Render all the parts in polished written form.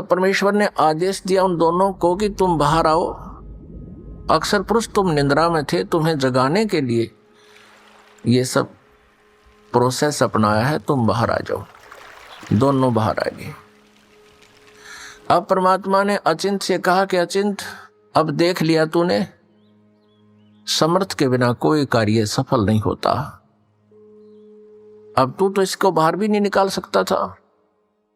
तब परमेश्वर ने आदेश दिया उन दोनों को कि तुम बाहर आओ। अक्सर पुरुष तुम निंद्रा में थे, तुम्हें जगाने के लिए ये सब प्रोसेस अपनाया है, तुम बाहर आ जाओ। दोनों बाहर आ गए। अब परमात्मा ने अचिंत से कहा कि अचिंत, अब देख लिया तूने, समर्थ के बिना कोई कार्य सफल नहीं होता। अब तू तो इसको बाहर भी नहीं निकाल सकता था,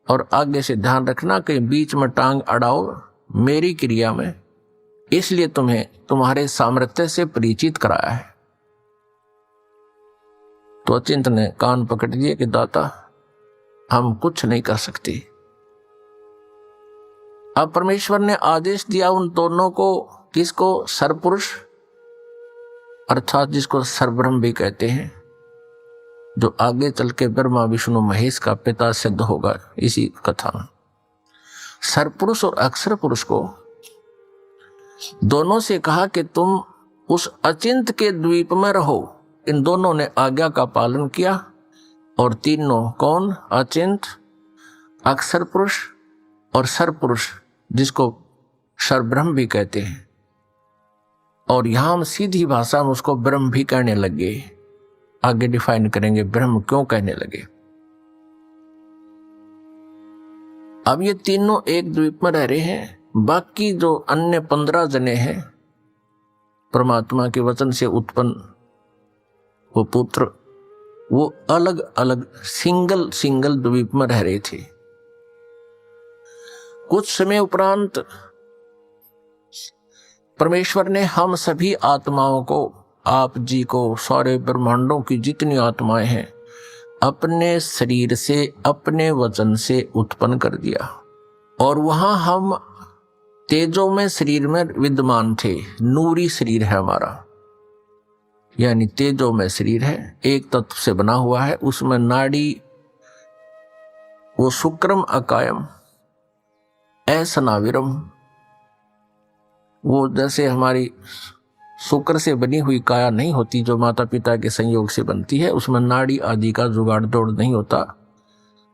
और आगे से ध्यान रखना कि बीच में टांग अड़ाओ मेरी क्रिया में, इसलिए तुम्हें तुम्हारे सामर्थ्य से परिचित कराया है। तो अचिंत ने कान पकड़ लिए कि दाता हम कुछ नहीं कर सकते। अब परमेश्वर ने आदेश दिया उन दोनों को, किसको? सरपुरुष, अर्थात जिसको सरब्रह्म भी कहते हैं, जो आगे चल के ब्रह्मा विष्णु महेश का पिता सिद्ध होगा इसी कथा में। सरपुरुष और अक्षर पुरुष को दोनों से कहा कि तुम उस अचिंत के द्वीप में रहो। इन दोनों ने आज्ञा का पालन किया, और तीनों कौन? अचिंत, अक्षर पुरुष और सरपुरुष, जिसको सरब्रह्म भी कहते हैं, और यहां हम सीधी भाषा में उसको ब्रह्म भी कहने लगे। आगे डिफाइन करेंगे ब्रह्म क्यों कहने लगे। अब ये तीनों एक द्वीप में रह रहे हैं, बाकी जो अन्य 15 जने हैं परमात्मा के वचन से उत्पन्न वो पुत्र, वो अलग अलग सिंगल द्वीप में रह रहे थे। कुछ समय उपरांत परमेश्वर ने हम सभी आत्माओं को, आप जी को, सारे ब्रह्मांडों की जितनी आत्माएं हैं, अपने शरीर से, अपने वचन से उत्पन्न कर दिया। और वहां हम तेजो में शरीर में विद्यमान थे। नूरी शरीर है हमारा, यानी तेजो में शरीर है, एक तत्व से बना हुआ है। उसमें नाड़ी, वो शुक्रम अकायम ऐसनाविरम, वो जैसे हमारी शुक्र से बनी हुई काया नहीं होती जो माता पिता के संयोग से बनती है, उसमें नाड़ी आदि का जुगाड़ दौड़ नहीं होता,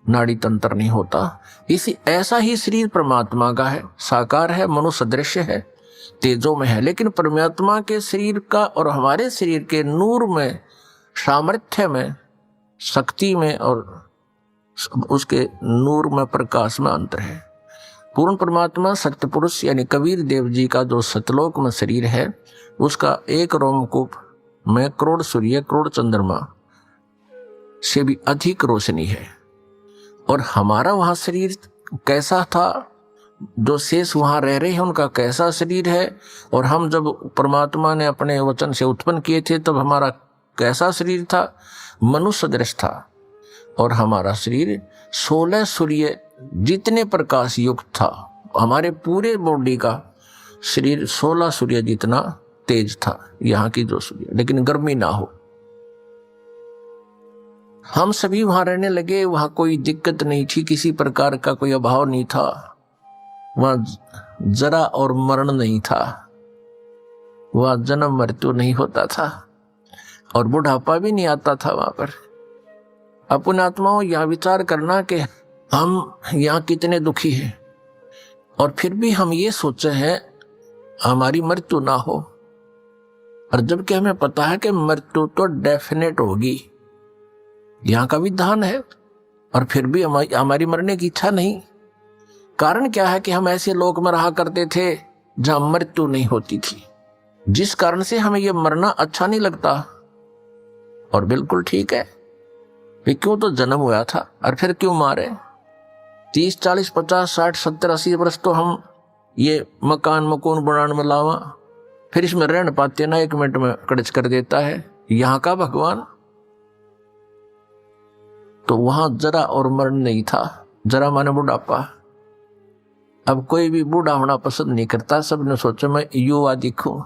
नाड़ी तंत्र नहीं होता। इसी ऐसा ही शरीर परमात्मा का है, साकार है, मनुष्य दृश्य है, तेजो में है। लेकिन परमात्मा के शरीर का और हमारे शरीर के नूर में, सामर्थ्य में, शक्ति में और उसके नूर में, प्रकाश में अंतर है। पूर्ण परमात्मा सत्य पुरुष यानी कबीर देव जी का जो सतलोक में शरीर है, उसका एक रोमकूप में करोड़ सूर्य, करोड़ चंद्रमा से भी अधिक रोशनी है। और हमारा वहां शरीर कैसा था, जो शेष वहां रह रहे हैं उनका कैसा शरीर है, और हम जब परमात्मा ने अपने वचन से उत्पन्न किए थे तब हमारा कैसा शरीर था? मनुष्य दृश्य था। और हमारा शरीर 16 सूर्य जितने प्रकाश युक्त था। हमारे पूरे बॉडी का शरीर 16 सूर्य जितना तेज था, यहाँ की जो सूर्य, लेकिन गर्मी ना हो। हम सभी वहां रहने लगे। वहां कोई दिक्कत नहीं थी, किसी प्रकार का कोई अभाव नहीं था। वहां जरा और मरण नहीं था, वहां जन्म मृत्यु नहीं होता था, और बुढ़ापा भी नहीं आता था वहां पर। अपने आत्माओं यह विचार करना कि हम यहाँ कितने दुखी हैं, और फिर भी हम ये सोचे हैं हमारी मृत्यु ना हो, और जबकि हमें पता है कि मृत्यु तो डेफिनेट होगी, यहाँ का विधान है, और फिर भी हमारी मरने की इच्छा नहीं। कारण क्या है कि हम ऐसे लोक में रहा करते थे जहां मृत्यु नहीं होती थी, जिस कारण से हमें यह मरना अच्छा नहीं लगता। और बिल्कुल ठीक है, क्यों तो जन्म हुआ था, और फिर क्यों मारे? 30, 40, 50, 60, 70, 80 वर्ष तो हम ये मकान मकून बनाने में लावा, फिर इसमें रहने पाते ना, 1 मिनट में कड़च कर देता है यहाँ का भगवान। तो वहां जरा और मरण नहीं था। जरा माने बुढ़ापा। अब कोई भी बूढ़ा होना पसंद नहीं करता, सबने सोचा मैं युवा दिखूं।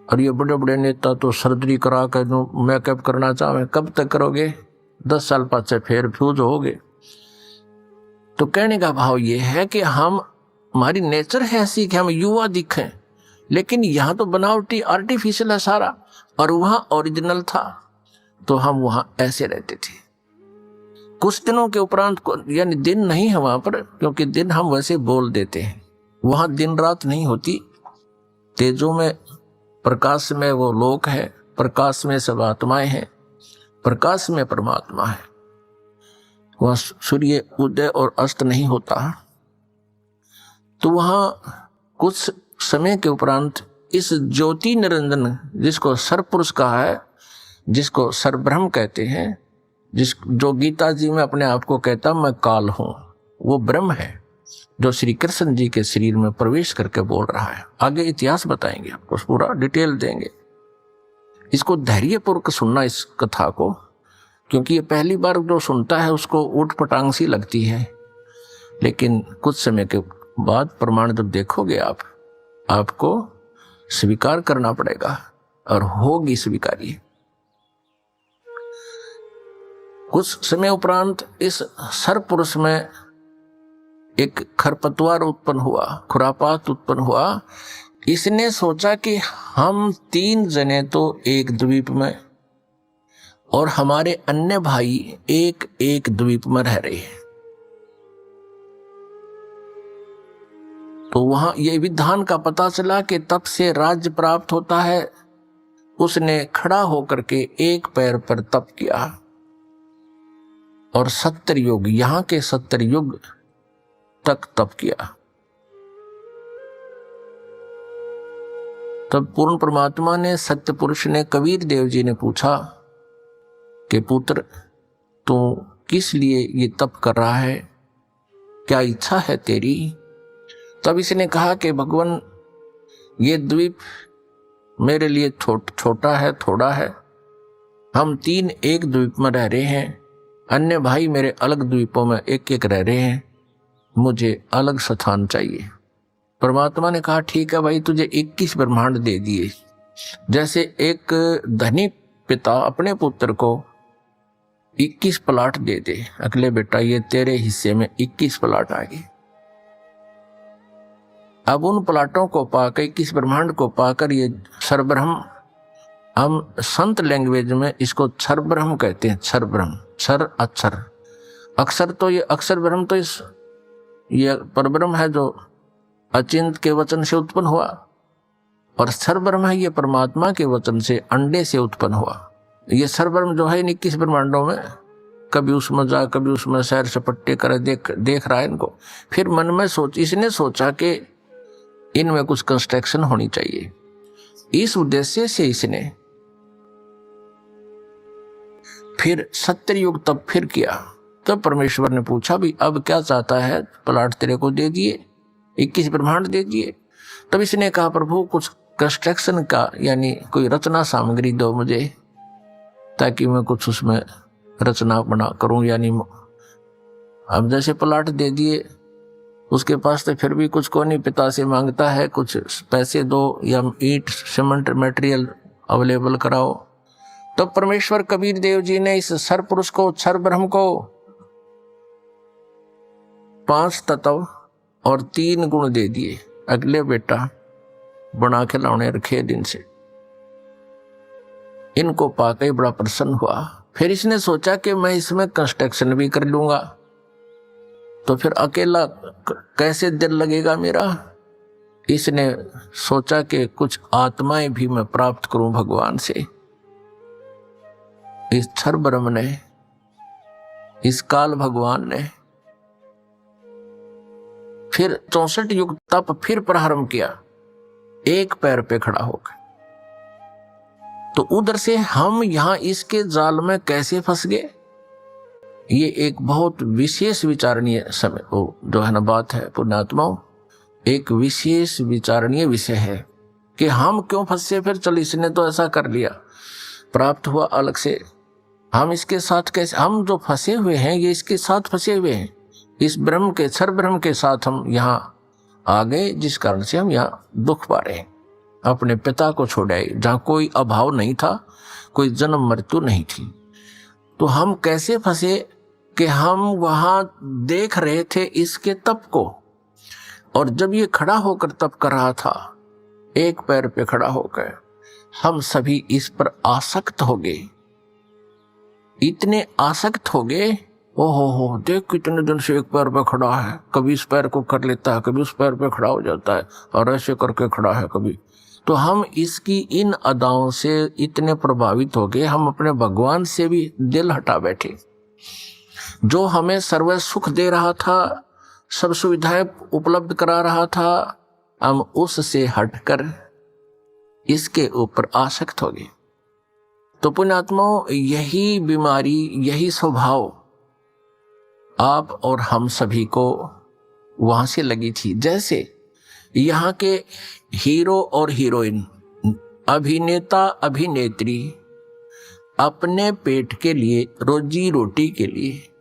और ये बड़े बड़े नेता तो सर्जरी करा कर मेकअप करना चाहे, कब तक करोगे? 10 साल पाछे फिर फ्यूज होगे। तो कहने का भाव ये है कि हमारी नेचर है ऐसी कि हम युवा दिखें, लेकिन यहाँ तो बनावटी आर्टिफिशियल है सारा, और वहां ओरिजिनल था, तो हम वहां ऐसे रहते थे। कुछ दिनों के उपरांत, यानी दिन नहीं है वहां पर, क्योंकि दिन हम वैसे बोल देते हैं, वहां दिन रात नहीं होती। तेजों में प्रकाश में वो लोक है, प्रकाश में सब आत्माएं हैं, प्रकाश में परमात्मा है। वहां सूर्य उदय और अस्त नहीं होता। तो वहां कुछ समय के उपरांत इस ज्योति निरंजन, जिसको सरपुरुष कहा है, जिसको सरब्रह्म कहते हैं, जो गीता जी में अपने आप को कहता मैं काल हूं, वो ब्रह्म है जो श्री कृष्ण जी के शरीर में प्रवेश करके बोल रहा है। आगे इतिहास बताएंगे आपको, पूरा डिटेल देंगे। इसको धैर्यपूर्वक सुनना इस कथा को, क्योंकि ये पहली बार जो सुनता है उसको ऊट पटांग सी लगती है, लेकिन कुछ समय के बाद प्रमाण जब देखोगे आपको स्वीकार करना पड़ेगा और होगी स्वीकार्य। कुछ समय उपरांत इस सरपुरुष में एक खरपतवार उत्पन्न हुआ, खुरापात उत्पन्न हुआ। इसने सोचा कि हम 3 जने तो एक द्वीप में और हमारे अन्य भाई एक एक द्वीप में रह रहे हैं, तो वहां ये विधान का पता चला कि तप से राज्य प्राप्त होता है। उसने खड़ा होकर के एक पैर पर तप किया और 70 युग, यहां के 70 युग तक तप किया। तब पूर्ण परमात्मा ने, सत्य पुरुष ने, कबीर देव जी ने पूछा कि पुत्र तू किस लिए ये तप कर रहा है, क्या इच्छा है तेरी? तब इसने कहा कि भगवान ये द्वीप मेरे लिए छोटा है, थोड़ा है, हम 3 एक द्वीप में रह रहे हैं, अन्य भाई मेरे अलग द्वीपों में एक एक रह रहे हैं, मुझे अलग स्थान चाहिए। परमात्मा ने कहा ठीक है भाई, तुझे 21 ब्रह्मांड दे दिए। जैसे एक धनी पिता अपने पुत्र को 21 प्लाट दे दे, अगले बेटा ये तेरे हिस्से में 21 प्लाट आ गए। अब उन प्लाटों को पाकर, 21 ब्रह्मांड को पाकर, ये सरब्रह्म, हम संत लैंग्वेज में इसको क्षर ब्रह्म कहते हैं। क्षर ब्रह्म, क्षर अक्षर, अक्षर तो ये अक्षर ब्रह्म तो ये परब्रह्म है जो अचिंत के वचन से उत्पन्न हुआ, और क्षर ब्रह्म है ये परमात्मा के वचन से, अंडे से उत्पन्न हुआ। ये क्षर ब्रह्म जो है 21 ब्रह्मांडों में, कभी उसमें जा कभी उसमें सैर सपट्टे करे, देख रहा है इनको। फिर मन में इसने सोचा कि इनमें कुछ कंस्ट्रक्शन होनी चाहिए। इस उद्देश्य से इसने फिर 70 युग तब फिर किया। तब परमेश्वर ने पूछा भी अब क्या चाहता है, प्लाट तेरे को दे दिए, 21 ब्रह्मांड दे दिए। तब इसने कहा प्रभु कुछ कंस्ट्रक्शन का, यानी कोई रचना सामग्री दो मुझे, ताकि मैं कुछ उसमें रचना बना करूं। यानी अब जैसे प्लाट दे दिए, उसके पास तो फिर भी कुछ को नहीं, पिता से मांगता है कुछ पैसे दो या ईंट सीमेंट मटेरियल अवेलेबल कराओ। तो परमेश्वर कबीर देव जी ने इस सरपुरुष को, क्षर ब्रह्म को 5 तत्व और 3 गुण दे दिए। अगले बेटा बना के लाने रखे दिन से, इनको पाके बड़ा प्रसन्न हुआ। फिर इसने सोचा कि मैं इसमें कंस्ट्रक्शन भी कर लूंगा, तो फिर अकेला कैसे दिल लगेगा मेरा। इसने सोचा कि कुछ आत्माएं भी मैं प्राप्त करूं भगवान से। इस क्षर ब्रह्म ने, इस काल भगवान ने फिर 64 युग तप फिर प्रारंभ किया, एक पैर पे खड़ा होकर। तो उधर से हम यहां इसके जाल में कैसे फंस गए, ये एक बहुत विशेष विचारणीय समय जो है ना बात है पुण्यात्माओं, एक विशेष विचारणीय विषय है कि हम क्यों फंसे। फिर चल इसने तो ऐसा कर लिया, प्राप्त हुआ अलग से, हम इसके साथ कैसे, हम जो फंसे हुए हैं ये इसके साथ फंसे हुए हैं, इस ब्रह्म के, क्षर ब्रह्म के साथ हम यहाँ आ गए, जिस कारण से हम यहाँ दुख पा रहे हैं। अपने पिता को छोड़ाए जहाँ कोई अभाव नहीं था, कोई जन्म मृत्यु नहीं थी। तो हम कैसे फंसे कि हम वहां देख रहे थे इसके तप को, और जब ये खड़ा होकर तप कर रहा था, एक पैर पे खड़ा होकर, हम सभी इस पर आसक्त हो गए। इतने आसक्त हो गए ओहो हो, देख कितने दिन से एक पैर पे खड़ा है, कभी इस पैर को कर लेता है, कभी उस पैर पे खड़ा हो जाता है, और ऐसे करके खड़ा है कभी। तो हम इसकी इन अदाओं से इतने प्रभावित हो गए, हम अपने भगवान से भी दिल हटा बैठे। जो हमें सर्व सुख दे रहा था, सब सुविधाएं उपलब्ध करा रहा था, हम उससे हटकर इसके ऊपर आसक्त हो गए। तो पुण्यात्माओं, यही बीमारी, यही स्वभाव आप और हम सभी को वहां से लगी थी। जैसे यहाँ के हीरो और हीरोइन, अभिनेता अभिनेत्री अपने पेट के लिए, रोजी रोटी के लिए